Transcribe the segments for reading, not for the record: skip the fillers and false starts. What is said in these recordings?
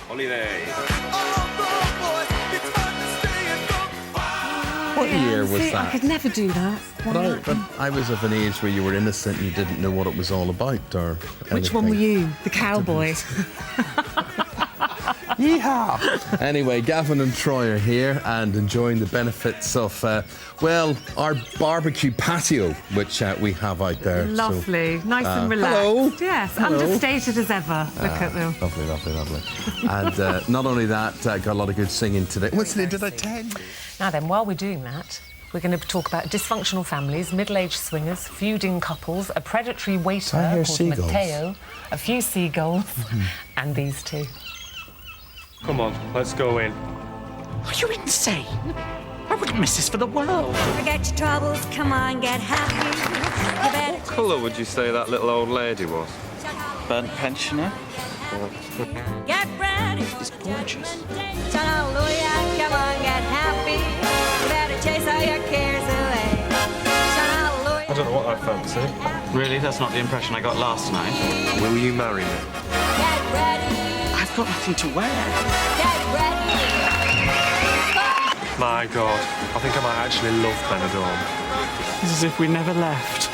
Holiday. What year was See, that? I could never do that. But I was of an age where you were innocent and you didn't know what it was all about, or Which one were you? The cowboy? Yeehaw! Anyway, Gavin and Troy are here and enjoying the benefits of, our barbecue patio, which we have out there. Lovely. Nice and relaxed. Hello. Yes, Hello. understated as ever. Look at them. Lovely, lovely, lovely. And not only that, got a lot of good singing today. What's the name? Did I tell you? Now then, while we're doing that, we're going to talk about dysfunctional families, middle-aged swingers, feuding couples, a predatory waiter I hear called seagulls. Matteo, a few seagulls, and these two. Come on, let's go in. Are you insane? I wouldn't miss this for the world. Forget your troubles, come on, get happy. You better What colour would you say that little old lady was? Burnt pensioner. get ready. It's gorgeous. Hallelujah, come on, get happy. You better chase all your cares away. I don't know what I fancy. Really? That's not the impression I got last night. Will you marry me? Get ready, I've got nothing to wear. get ready. My God, I think I might actually love Benidorm. It's as if we never left.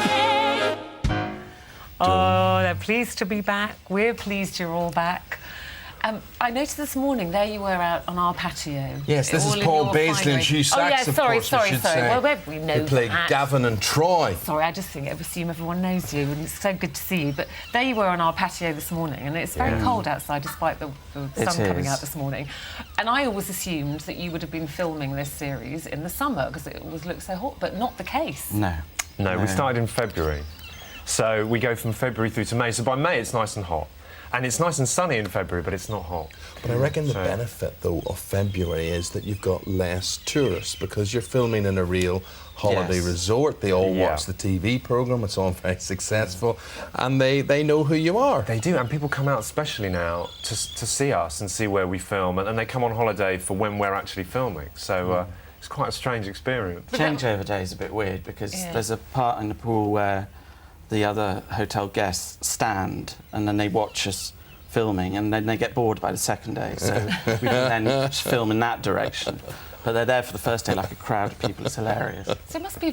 Oh, they're pleased to be back. We're pleased you're all back. I noticed this morning, there you were out on our patio. Yes, this All is in Paul your Bazley fine and way. Hugh Sachs, Oh, yeah, of sorry. course, we should say. Well, we know They played that. Gavin and Troy. Sorry, I just think, I assume everyone knows you, and it's so good to see you. But there you were on our patio this morning, and it's very cold outside, despite the sun coming out this morning. And I always assumed that you would have been filming this series in the summer, because it always looked so hot, but not the case. No. No, we started in February. So we go from February through to May. So by May, it's nice and hot. And it's nice and sunny in February, but it's not hot. But I reckon the benefit, though, of February is that you've got less tourists because you're filming in a real holiday resort. They all watch the TV programme. It's all very successful. And they know who you are. They do, and people come out especially now to see us and see where we film. And they come on holiday for when we're actually filming. So it's quite a strange experience. Changeover day is a bit weird because there's a part in the pool where the other hotel guests stand and then they watch us filming and then they get bored by the second day, so we can then film in that direction. But they're there for the first day like a crowd of people. It's hilarious. So it must be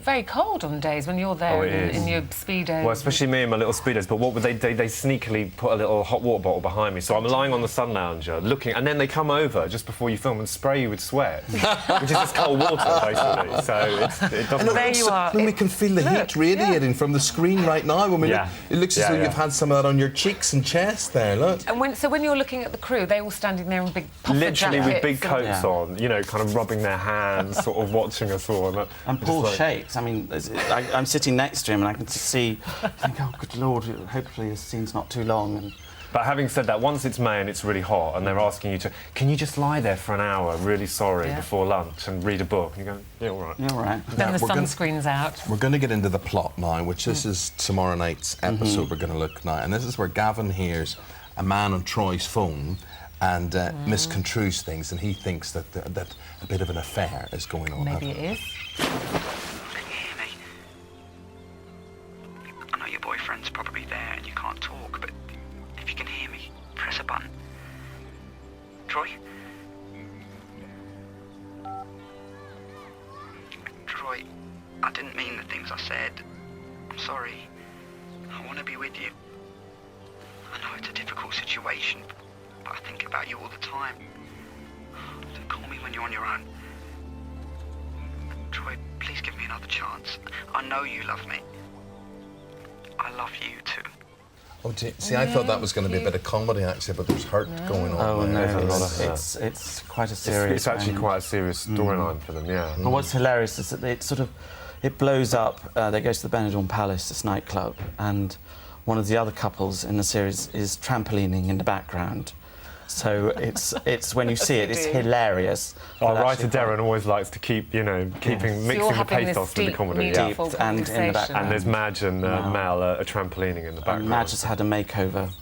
very cold on days when you're there in your Speedos. Well, especially me and my little Speedos, but what would they sneakily put a little hot water bottle behind me. So I'm lying on the sun lounger looking, and then they come over just before you film and spray you with sweat, which is just cold water, basically. So it doesn't... There you are. When we can feel the heat radiating from the screen right now. I mean, it looks as though you've had some of that on your cheeks and chest there, look. And when you're looking at the crew, they're all standing there in big puffer Literally jackets with big coats on, you know, kind of rubbing their hands, sort of watching us all. And Paul shakes. I mean, I'm sitting next to him and I can see, think, oh, good Lord, hopefully this scene's not too long. But having said that, once it's May and it's really hot and they're asking you to, can you just lie there for an hour, really sorry, before lunch and read a book? And you go, yeah, all right. Yeah, all right. Then the sunscreen's out. We're going to get into the plot now, which this is tomorrow night's episode we're going to look now. And this is where Gavin hears a man on Troy's phone and misconstrues things, and he thinks that that a bit of an affair is going on. Maybe it is. Can you hear me? I know your boyfriend's probably there and you can't talk, but if you can hear me, press a button. Troy? Troy, I didn't mean the things I said. I'm sorry. I want to be with you. I know it's a difficult situation, but I think about you all the time. So call me when you're on your own. Troy, please give me another chance. I know you love me. I love you too. Oh, see, I thought that was going to be a bit of comedy, actually, but there's hurt going on. Oh, there. no, it's quite a serious... It's actually quite a serious storyline for them, yeah. But what's hilarious is that it blows up. They go to the Benidorm Palace, this nightclub, and one of the other couples in the series is trampolining in the background. So it's when you see it, it's hilarious. Our writer Darren always likes to keep, mixing the pathos with the comedy. Deep and in the background. And there's Madge and Mel are trampolining in the background. Madge has had a makeover,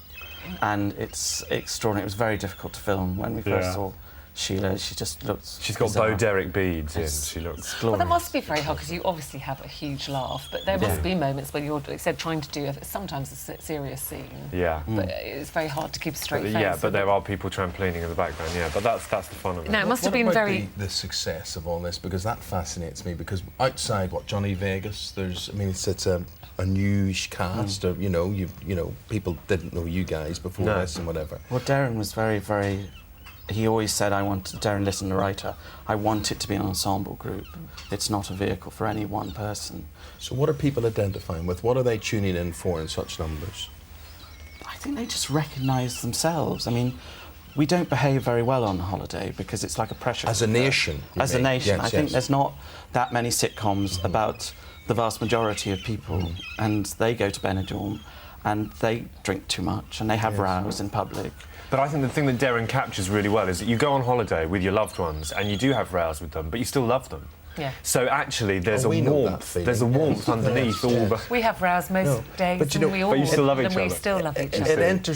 and it's extraordinary. It was very difficult to film when we first saw Sheila, she just looks... She's got bizarre. Bo Derek beads in. It's- She looks... it's Well, that glorious. must be very hard because you obviously have a huge laugh, but there must be moments when you're, like I said, trying to do sometimes a serious scene. Yeah. But it's very hard to keep a straight face. Yeah, but there are people trampolining in the background, yeah. But that's the fun of it. No, it must have What been about very... the success of all this, because that fascinates me, because outside Johnny Vegas, there's, I mean, it's a newish cast of, you know, people didn't know you guys before this and whatever. Well, Darren was very, very... He always said, Darren Litton, the writer, I want it to be an ensemble group. It's not a vehicle for any one person. So what are people identifying with? What are they tuning in for in such numbers? I think they just recognise themselves. I mean, we don't behave very well on holiday because it's like a pressure. As a nation, you As a mean? nation. Yes, I think yes. there's not that many sitcoms about the vast majority of people, and they go to Benidorm and they drink too much and they have rows in public. But I think the thing that Darren captures really well is that you go on holiday with your loved ones and you do have rows with them, but you still love them. Yeah. So actually, there's we a know that warmth. feeling. There's a warmth underneath all the. We have rows most days, but you know- and we all But you still love each and we other. still love each It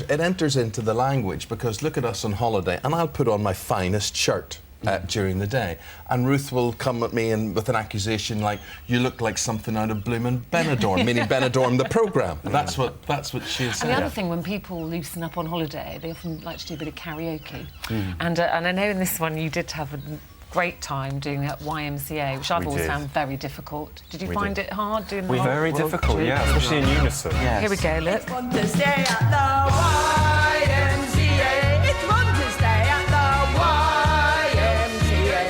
other. enters into the language, because look at us on holiday, and I'll put on my finest shirt during the day, and Ruth will come at me with an accusation like, "You look like something out of bloomin' Benidorm," meaning Benidorm the programme. That's what she'll say. And the other thing, when people loosen up on holiday, they often like to do a bit of karaoke. And I know in this one you did have a great time doing at YMCA, which I've We always did. found very difficult. Did you We find did. it hard doing the whole... Very difficult, yeah, especially in unison. Yes. Here we go, look. Want to stay at the YMCA. It's fun to stay at the YMCA.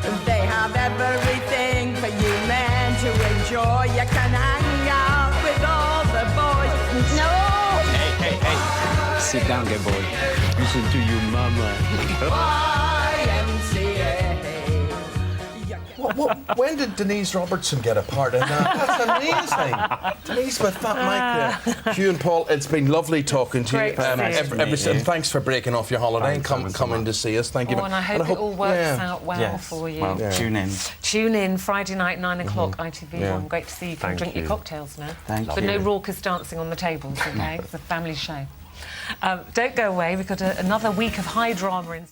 And they have everything for you men to enjoy. You can hang out with all the boys. No! Hey, sit down, gay boy. Listen to your mama. YMCA. When did Denise Robertson get a part in that? That's amazing. Denise with Fat Mike there. Hugh and Paul, it's been lovely talking to you. Great to see you. Thanks for breaking off your holiday and coming to see us. Thank you. Oh, and I hope it all works out well Yes. for you. Well, tune in. Tune in Friday night, 9 o'clock, ITV1. Yeah. Great to see you. You can Thank drink your you. cocktails now. Thank But you. no raucous dancing on the tables, OK? It's a family show. Don't go away. We've got another week of high drama in...